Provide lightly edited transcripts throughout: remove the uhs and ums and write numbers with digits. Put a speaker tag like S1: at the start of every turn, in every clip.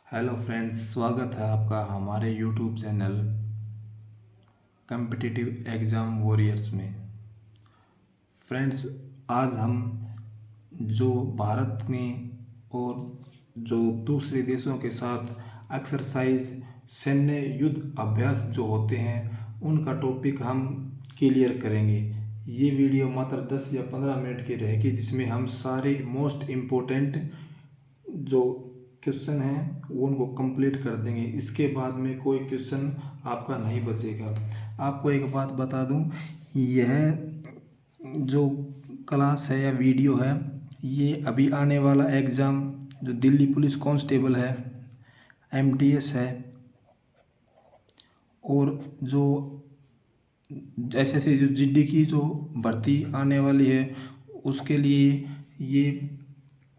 S1: Hello friends, स्वागत है आपका हमारे YouTube channel competitive exam warriors में। फ्रेंड्स, आज हम जो भारत में और जो दूसरे देशों के साथ एक्सरसाइज सैन्य युद्ध अभ्यास जो होते हैं उनका टॉपिक हम क्लियर करेंगे। ये वीडियो मात्र 10 या 15 मिनट की रहेगी, जिसमें हम सारे मोस्ट इम्पोर्टेंट जो क्वेश्चन हैं वो उनको कंप्लीट कर देंगे। इसके बाद में कोई क्वेश्चन आपका नहीं बचेगा। आपको एक बात बता दूं, यह जो क्लास है या वीडियो है, ये अभी आने वाला एग्ज़ाम जो दिल्ली पुलिस कांस्टेबल है, एमटीएस है, और जो जैसे जो जीडी की जो भर्ती आने वाली है उसके लिए ये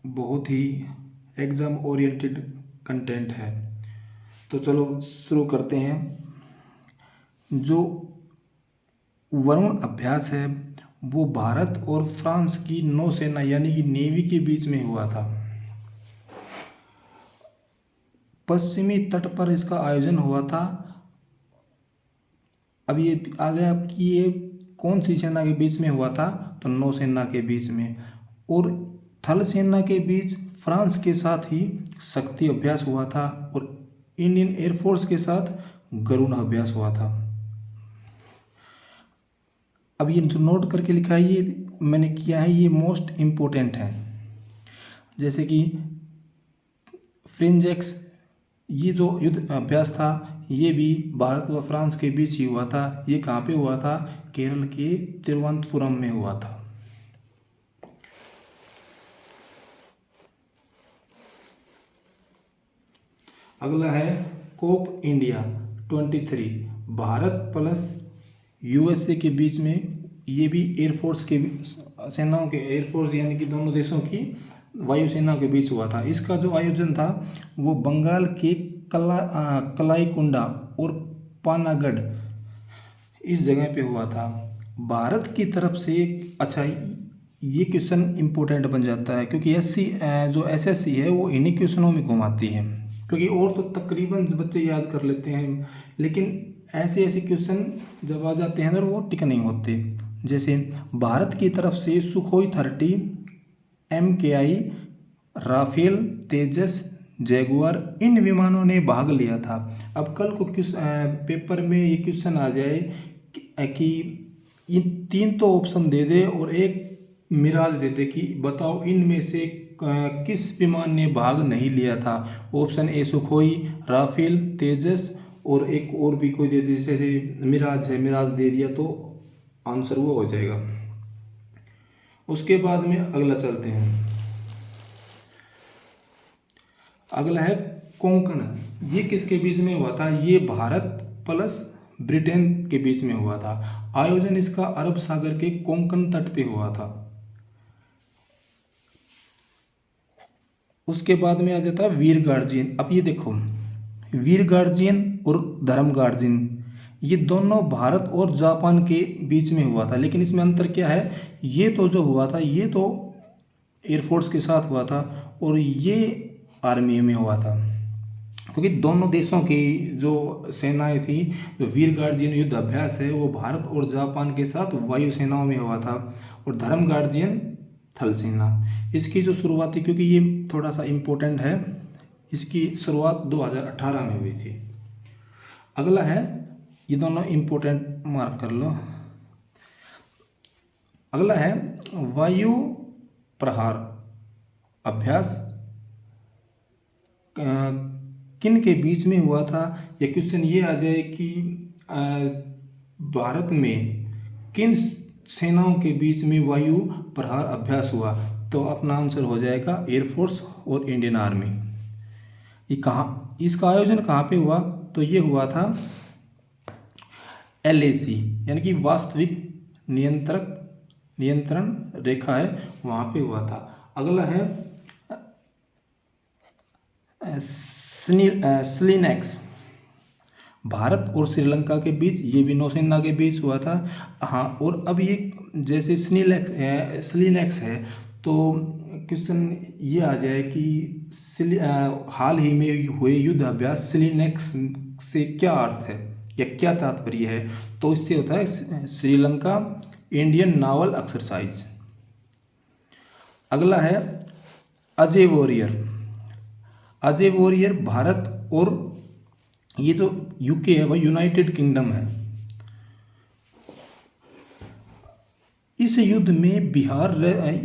S1: बहुत ही एग्ज़ाम ओरिएंटेड कंटेंट है। तो चलो शुरू करते हैं। जो वरुण अभ्यास है वो भारत और फ्रांस की नौसेना यानी कि नेवी के बीच में हुआ था। पश्चिमी तट पर इसका आयोजन हुआ था। अब ये आ गया कि ये कौन सी सेना के बीच में हुआ था, तो नौसेना के बीच में। और थल सेना के बीच फ्रांस के साथ ही शक्ति अभ्यास हुआ था और इंडियन एयरफोर्स के साथ गरुड़ अभ्यास हुआ था। अब ये जो नोट करके लिखा है ये मैंने किया है, ये मोस्ट इम्पोर्टेंट है। जैसे कि फ्रिंजेक्स, ये जो युद्ध अभ्यास था ये भी भारत व फ्रांस के बीच ही हुआ था। ये कहाँ पे हुआ था? केरल के तिरुवनंतपुरम में हुआ था। अगला है कोप इंडिया 23, भारत प्लस यूएसए के बीच में। ये भी एयरफोर्स के सेनाओं के एयरफोर्स यानी कि दोनों देशों की वायुसेना के बीच हुआ था। इसका जो आयोजन था वो बंगाल के कलाईकुंडा और पानागढ़ इस जगह पे हुआ था। भारत की तरफ से अच्छा, ये क्वेश्चन इम्पोर्टेंट बन जाता है क्योंकि जो एसएससी है वो इन्हीं क्वेश्चनों में घुमाती है, क्योंकि और तो तकरीबन बच्चे याद कर लेते हैं, लेकिन ऐसे ऐसे क्वेश्चन जब आ जाते हैं तो वो टिक नहीं होते। जैसे भारत की तरफ से सुखोई 30, MKI, राफेल, तेजस, जैगुआर इन विमानों ने भाग लिया था। अब कल को पेपर में ये क्वेश्चन आ जाए कि ये 3 तो ऑप्शन दे दे और एक मिराज दे दे कि बताओ इनमें से किस विमान ने भाग नहीं लिया था। ऑप्शन ए सुखोई, राफेल, तेजस और एक और भी कोई दे दे, जैसे मिराज है, मिराज दे दिया तो आंसर वो हो जाएगा। उसके बाद में अगला चलते हैं। अगला है कोंकण। ये किसके बीच में हुआ था? ये भारत प्लस ब्रिटेन के बीच में हुआ था। आयोजन इसका अरब सागर के कोंकण तट पे हुआ था। उसके बाद में आ जाता है वीर गार्जियन। अब ये देखो, वीर गार्जियन और धर्म गार्जियन ये दोनों भारत और जापान के बीच में हुआ था, लेकिन इसमें अंतर क्या है? ये तो जो हुआ था ये तो एयरफोर्स के साथ हुआ था और ये आर्मी में हुआ था, क्योंकि दोनों देशों की जो सेनाएं थी, जो वीर गार्जियन युद्ध अभ्यास है वो भारत और जापान के साथ वायु सेनाओं में हुआ था, और धर्म गार्जियन थल सेना। इसकी जो शुरुआत थी, क्योंकि ये थोड़ा सा इम्पोर्टेंट है, इसकी शुरुआत 2018 में हुई थी। अगला है, ये दोनों इम्पोर्टेंट मार्क कर लो। अगला है वायु प्रहार अभ्यास किन के बीच में हुआ था? या क्वेश्चन ये आ जाए कि भारत में किन सेनाओं के बीच में वायु प्रहार अभ्यास हुआ, तो अपना आंसर हो जाएगा एयरफोर्स और इंडियन आर्मी। ये कहाँ, इसका आयोजन कहाँ पे हुआ? तो ये हुआ था LAC यानी कि वास्तविक नियंत्रण रेखा है, वहाँ पे हुआ था। अगला है स्लिनेक्स, भारत और श्रीलंका के बीच, ये भी नौसेना के बीच हुआ था। हाँ, और अब ये जैसे स्लिनेक्स है तो क्वेश्चन ये आ जाए कि हाल ही में हुए युद्ध अभ्यास सिलीनेक्स से क्या अर्थ है या क्या तात्पर्य है, तो इससे होता है श्रीलंका इंडियन नावल एक्सरसाइज। अगला है अजय वॉरियर। अजय वॉरियर भारत और ये जो यूके है वह यूनाइटेड किंगडम है। इस युद्ध में बिहार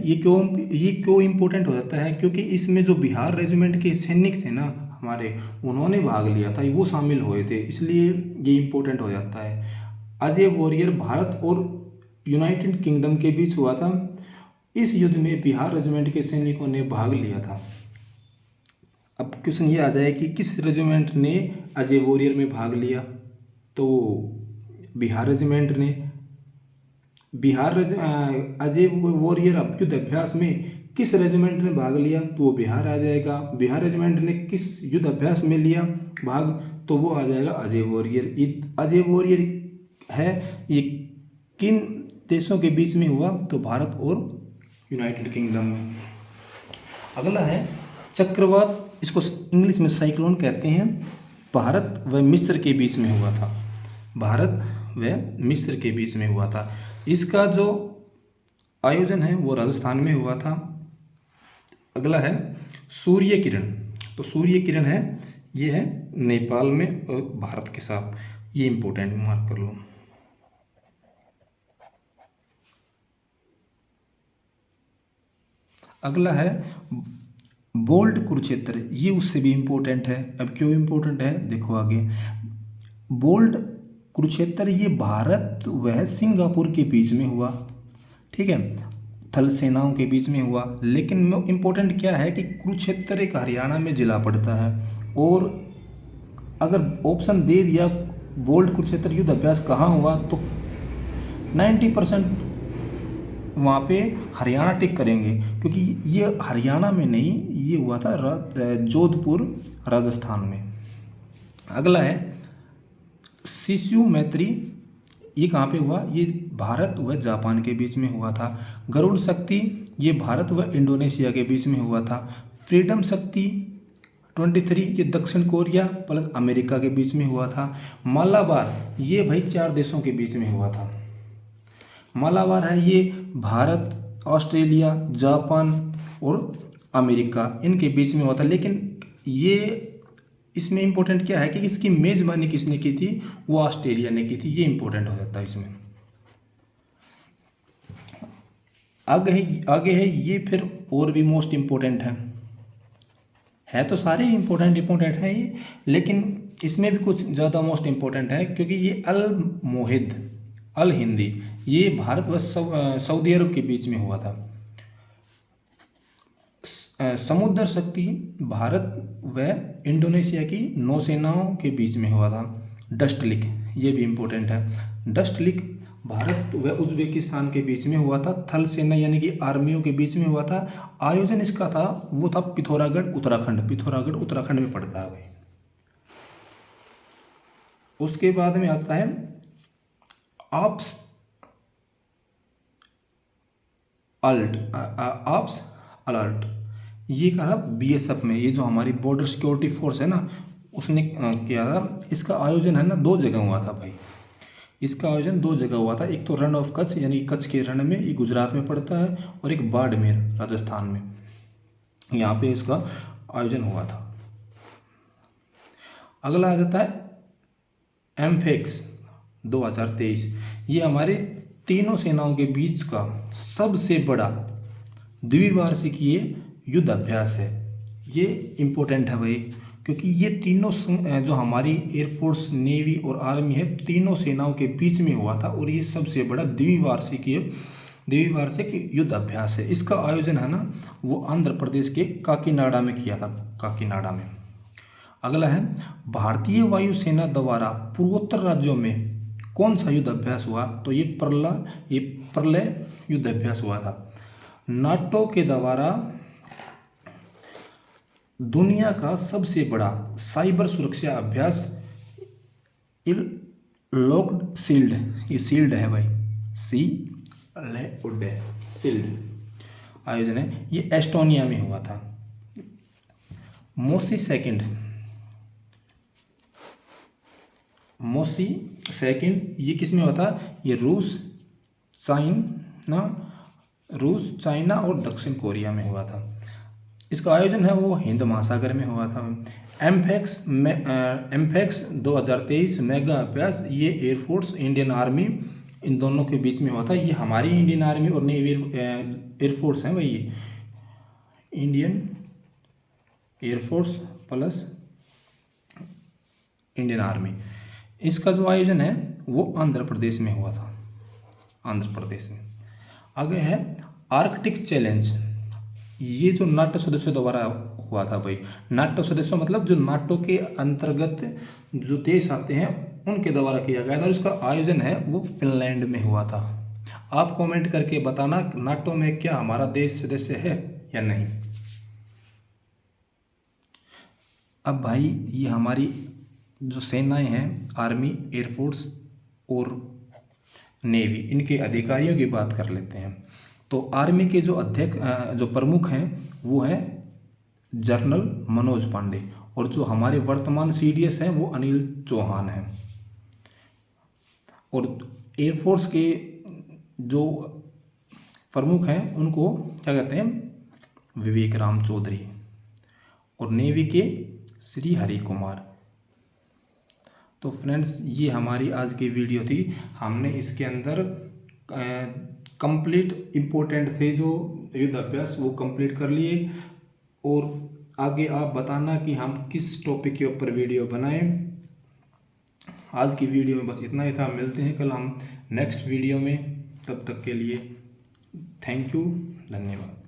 S1: ये क्यों इम्पोर्टेंट हो जाता है, क्योंकि इसमें जो बिहार रेजिमेंट के सैनिक थे ना हमारे, उन्होंने भाग लिया था, वो शामिल हुए थे, इसलिए ये इम्पोर्टेंट हो जाता है। अजय वॉरियर भारत और यूनाइटेड किंगडम के बीच हुआ था। इस युद्ध में बिहार रेजिमेंट के सैनिकों ने भाग लिया था। अब क्वेश्चन ये आ जाए कि किस रेजिमेंट ने अजय वॉरियर में भाग लिया, तो बिहार रेजिमेंट ने। अजय वॉरियर युद्ध अभ्यास में किस रेजिमेंट ने भाग लिया, तो वो बिहार आ जाएगा। बिहार रेजिमेंट ने किस युद्ध अभ्यास में लिया भाग, तो वो आ जाएगा अजय वॉरियर। अजय वॉरियर है ये किन देशों के बीच में हुआ, तो भारत और यूनाइटेड किंगडम में। अगला है चक्रवात, इसको इंग्लिश में साइक्लोन कहते हैं, भारत व मिस्र के बीच में हुआ था। भारत व मिस्र के बीच में हुआ था। इसका जो आयोजन है वो राजस्थान में हुआ था। अगला है सूर्य किरण। तो सूर्य किरण है ये है नेपाल में और भारत के साथ, ये इंपॉर्टेंट मार्क कर लो। अगला है बोल्ट कुरुक्षेत्र, ये उससे भी इम्पोर्टेंट है। अब क्यों इम्पोर्टेंट है देखो आगे। बोल्ट कुरुक्षेत्र ये भारत व सिंगापुर के बीच में हुआ, ठीक है, थल सेनाओं के बीच में हुआ। लेकिन इम्पोर्टेंट क्या है कि कुरुक्षेत्र एक हरियाणा में जिला पड़ता है, और अगर ऑप्शन दे दिया बोल्ट कुरुक्षेत्र युद्ध अभ्यास कहाँ हुआ, तो 90% वहाँ पे हरियाणा टिक करेंगे, क्योंकि ये हरियाणा में नहीं, ये हुआ था जोधपुर राजस्थान में। अगला है शिशु मैत्री, ये कहाँ पे हुआ, ये भारत व जापान के बीच में हुआ था। गरुड़ शक्ति ये भारत व इंडोनेशिया के बीच में हुआ था। फ्रीडम शक्ति 23 ये दक्षिण कोरिया प्लस अमेरिका के बीच में हुआ था। मालाबार ये भाई 4 देशों के बीच में हुआ था। मालाबार है ये भारत, ऑस्ट्रेलिया, जापान और अमेरिका इनके बीच में हुआ था। लेकिन ये इसमें इम्पोर्टेंट क्या है कि इसकी मेज़बानी किसने की थी, वो ऑस्ट्रेलिया ने की थी, ये इम्पोर्टेंट हो जाता है इसमें। आगे है ये फिर और भी मोस्ट इम्पोर्टेंट है तो सारे इम्पोर्टेंट है ये, लेकिन इसमें भी कुछ ज़्यादा मोस्ट इम्पोर्टेंट है, क्योंकि ये अल मोहिद अल हिंदी ये भारत व सऊदी अरब के बीच में हुआ था। समुद्र शक्ति भारत व इंडोनेशिया की नौसेनाओं के बीच में हुआ था। डस्ट लिक ये भी इम्पोर्टेंट है। डस्ट लिक भारत व उज्बेकिस्तान के बीच में हुआ था। थल सेना यानी कि आर्मियों के बीच में हुआ था। आयोजन इसका था वो था पिथौरागढ़ उत्तराखंड में पड़ता है भाई। उसके बाद में आता है ऑप्स अलर्ट, ये कहा बीएसएफ में, ये जो हमारी बॉर्डर सिक्योरिटी फोर्स है ना, उसने किया था। इसका आयोजन है ना 2 जगह हुआ था भाई। इसका आयोजन 2 जगह हुआ था, एक तो रण ऑफ कच्छ यानी कच्छ के रण में, ये गुजरात में पड़ता है, और एक बाड़मेर राजस्थान में, यहाँ पे इसका आयोजन हुआ था। अगला आ जाता है एमफेक्स 2023, ये हमारे तीनों सेनाओं के बीच का सबसे बड़ा द्विवार्षिकीय युद्ध अभ्यास है। ये इम्पोर्टेंट है भाई, क्योंकि ये तीनों जो हमारी एयरफोर्स, नेवी और आर्मी है, तीनों सेनाओं के बीच में हुआ था, और ये सबसे बड़ा द्विवार्षिक युद्ध अभ्यास है। इसका आयोजन है ना वो आंध्र प्रदेश के काकीनाडा में किया था, काकीनाडा में। अगला है भारतीय वायुसेना द्वारा पूर्वोत्तर राज्यों में कौन सा युद्ध अभ्यास हुआ, तो ये प्रलय युद्ध अभ्यास हुआ था। नाटो के द्वारा दुनिया का सबसे बड़ा साइबर सुरक्षा अभ्यास लॉक्ड शील्ड, ये शील्ड है भाई, शील्ड। आयोजन है ये एस्टोनिया में हुआ था। मोसी सेकंड ये किस में हुआ था? ये रूस, चाइना और दक्षिण कोरिया में हुआ था। इसका आयोजन है वो हिंद महासागर में हुआ था। एम्फेक्स 2023 मेगा अभ्यास ये एयरफोर्स इंडियन आर्मी इन दोनों के बीच में हुआ था। ये हमारी इंडियन आर्मी और नेवी एयरफोर्स है भाई, ये Indian air force plus Indian army. इसका जो आयोजन है वो आंध्र प्रदेश में हुआ था, आंध्र प्रदेश में। आगे है आर्कटिक चैलेंज, ये जो नाटो सदस्यों द्वारा हुआ था भाई। नाटो सदस्यों मतलब जो नाटो के अंतर्गत जो देश आते हैं उनके द्वारा किया गया था, और इसका आयोजन है वो फिनलैंड में हुआ था। आप कमेंट करके बताना नाटो में क्या हमारा देश सदस्य है या नहीं। अब भाई ये हमारी जो सेनाएं हैं आर्मी, एयरफोर्स और नेवी, इनके अधिकारियों की बात कर लेते हैं। तो आर्मी के जो अध्यक्ष जो प्रमुख हैं वो है जनरल मनोज पांडे, और जो हमारे वर्तमान सीडीएस हैं वो अनिल चौहान हैं। और एयरफोर्स के जो प्रमुख हैं उनको क्या कहते हैं? विवेक राम चौधरी। और नेवी के श्री हरि कुमार। तो फ्रेंड्स ये हमारी आज की वीडियो थी। हमने इसके अंदर कंप्लीट इम्पोर्टेंट थे जो युद्ध अभ्यास वो कंप्लीट कर लिए। और आगे आप बताना कि हम किस टॉपिक के ऊपर वीडियो बनाएं। आज की वीडियो में बस इतना ही था। मिलते हैं कल हम नेक्स्ट वीडियो में, तब तक के लिए थैंक यू, धन्यवाद।